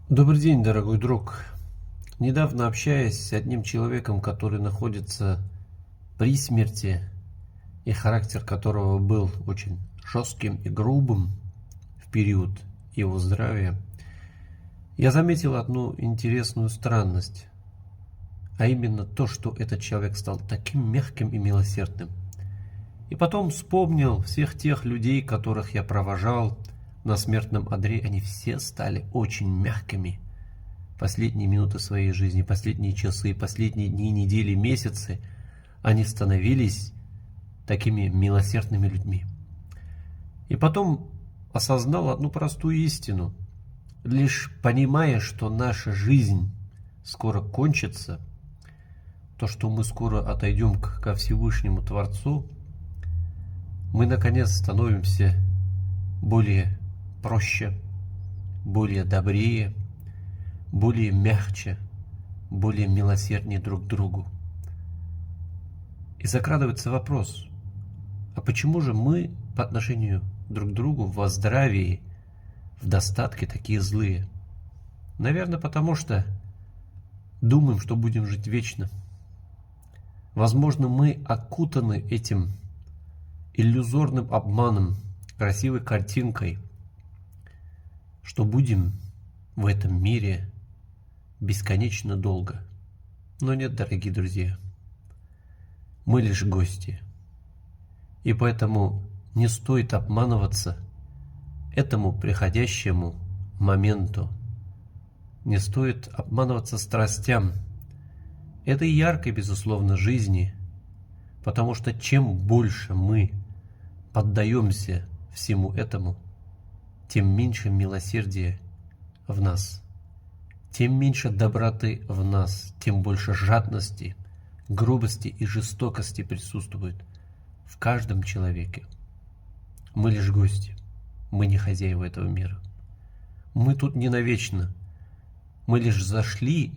Добрый день, дорогой друг. Недавно общаясь с одним человеком, который находится при смерти, и характер которого был очень жестким и грубым в период его здравия, я заметил одну интересную странность, а именно то, что этот человек стал таким мягким и милосердным. И потом вспомнил всех тех людей, которых я провожал на смертном одре, они все стали очень мягкими. Последние минуты своей жизни, последние часы, последние дни, недели, месяцы, они становились такими милосердными людьми. И потом осознал одну простую истину. Лишь понимая, что наша жизнь скоро кончится, то, что мы скоро отойдем ко Всевышнему Творцу, мы наконец становимся более проще, более добрее, более мягче, более милосерднее друг к другу. И закрадывается вопрос, а почему же мы по отношению друг к другу во здравии, в достатке такие злые? Наверное, потому что думаем, что будем жить вечно. Возможно, мы окутаны этим иллюзорным обманом, красивой картинкой, что будем в этом мире бесконечно долго. Но нет, дорогие друзья, мы лишь гости. И поэтому не стоит обманываться этому приходящему моменту. Не стоит обманываться страстям этой яркой, безусловно, жизни, потому что чем больше мы поддаемся всему этому, тем меньше милосердия в нас, тем меньше доброты в нас, тем больше жадности, грубости и жестокости присутствует в каждом человеке. Мы лишь гости, мы не хозяева этого мира. Мы тут не навечно, мы лишь зашли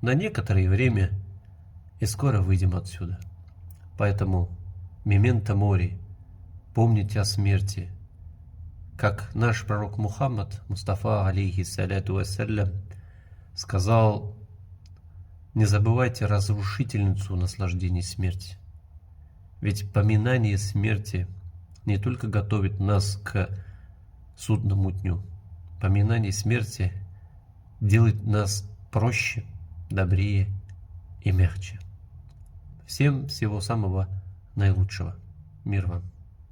на некоторое время и скоро выйдем отсюда. Поэтому мементо мори, помните о смерти, как наш пророк Мухаммад, Мустафа, алейхиссаляту вассалям, сказал: не забывайте разрушительницу наслаждений смерти. Ведь поминание смерти не только готовит нас к судному дню, поминание смерти делает нас проще, добрее и мягче. Всем всего самого наилучшего. Мир вам.